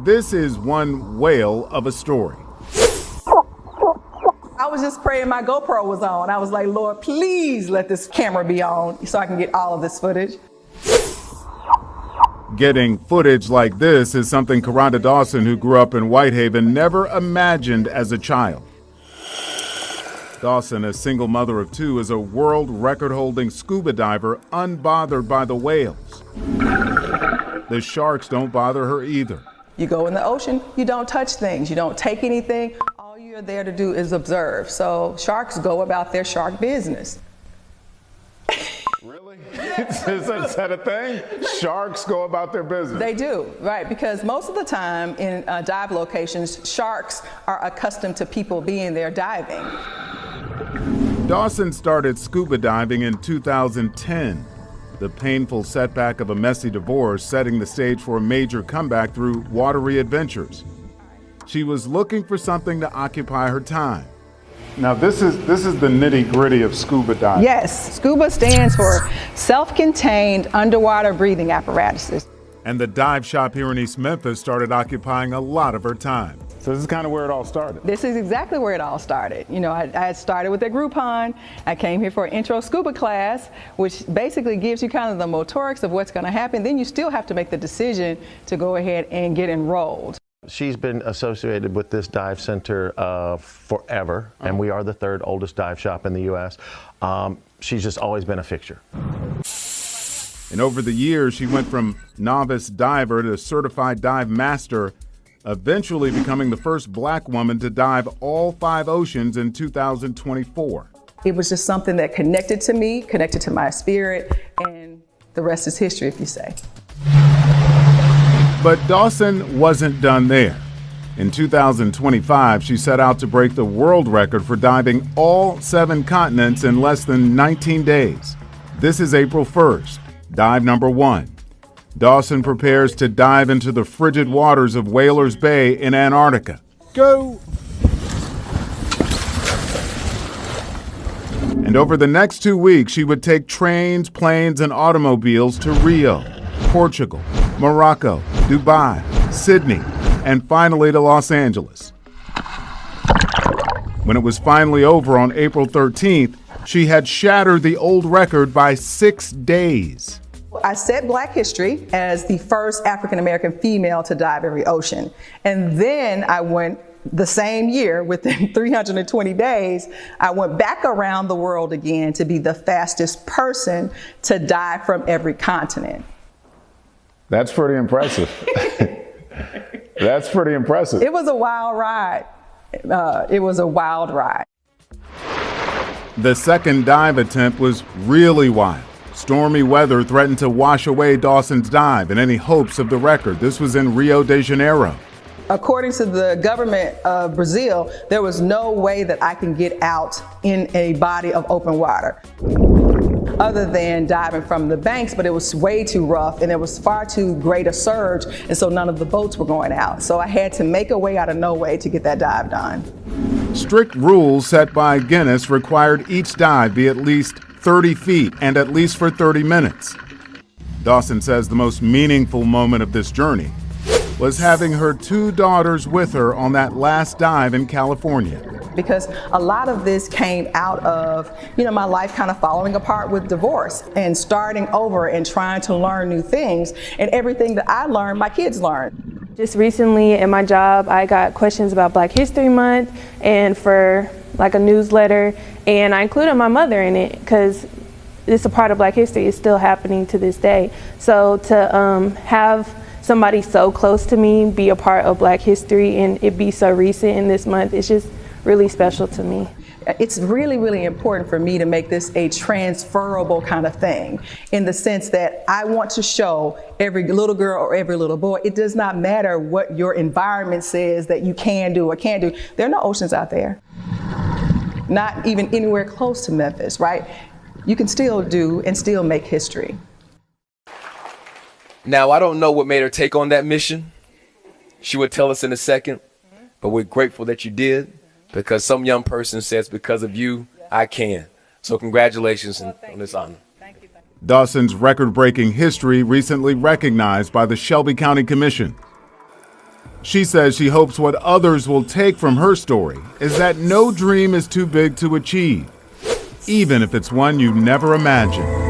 This is one whale of a story. I was just praying my GoPro was on. I was like, Lord, please let this camera be on so I can get all of this footage. Getting footage like this is something Corhonda Dawson, who grew up in Whitehaven, never imagined as a child. Dawson, a single mother of two, is a world record-holding scuba diver unbothered by the whales. The sharks don't bother her either. You go in the ocean, you don't touch things, you don't take anything. All you're there to do is observe. So sharks go about their shark business. Really? Is that a thing? Sharks go about their business? They do, right, because most of the time in dive locations, sharks are accustomed to people being there diving. Dawson started scuba diving in 2010. The painful setback of a messy divorce setting the stage for a major comeback through watery adventures. She was looking for something to occupy her time. Now this is the nitty-gritty of scuba diving. Yes, scuba stands for self-contained underwater breathing apparatuses. And the dive shop here in East Memphis started occupying a lot of her time. So this is kind of where it all started. This is exactly where it all started. You know, I had started with a Groupon. I came here for an intro scuba class, which basically gives you kind of the motorics of what's going to happen. Then you still have to make the decision to go ahead and get enrolled. She's been associated with this dive center forever, and we are the third oldest dive shop in the U.S. She's just always been a fixture. And over the years, she went from novice diver to certified dive master, eventually becoming the first Black woman to dive all 5 oceans in 2024. It was just something that connected to me, connected to my spirit, and the rest is history, if you say. But Dawson wasn't done there. In 2025, she set out to break the world record for diving all 7 continents in less than 19 days. This is April 1st, dive number 1. Dawson prepares to dive into the frigid waters of Whalers Bay in Antarctica. Go! And over the next 2 weeks, she would take trains, planes, and automobiles to Rio, Portugal, Morocco, Dubai, Sydney, and finally to Los Angeles. When it was finally over on April 13th, she had shattered the old record by 6 days. I set Black history as the first African-American female to dive every ocean. And then I went the same year, within 320 days, I went back around the world again to be the fastest person to dive from every continent. That's pretty impressive. That's pretty impressive. It was a wild ride. It was a wild ride. The second dive attempt was really wild. Stormy weather threatened to wash away Dawson's dive and any hopes of the record. This was in Rio de Janeiro. According to the government of Brazil, there was no way that I can get out in a body of open water other than diving from the banks, but it was way too rough and there was far too great a surge, and so none of the boats were going out. So I had to make a way out of no way to get that dive done. Strict rules set by Guinness required each dive be at least 30 feet and at least for 30 minutes. Dawson says the most meaningful moment of this journey was having her 2 daughters with her on that last dive in California. Because a lot of this came out of, my life kind of falling apart with divorce and starting over and trying to learn new things. And everything that I learned, my kids learned. Just recently at my job, I got questions about Black History Month and for like a newsletter, and I included my mother in it because it's a part of Black history. It's still happening to this day. So to have somebody so close to me be a part of Black history and it be so recent in this month, it's just really special to me. It's really, really important for me to make this a transferable kind of thing, in the sense that I want to show every little girl or every little boy, it does not matter what your environment says that you can do or can't do. There are no oceans out there. Not even anywhere close to Memphis, right? You can still do and still make history. Now, I don't know what made her take on that mission. She would tell us in a second, but we're grateful that you did, because some young person says, because of you, I can. So congratulations on this honor. Thank you. Dawson's record-breaking history recently recognized by the Shelby County Commission. She says she hopes what others will take from her story is that no dream is too big to achieve, even if it's one you never imagined.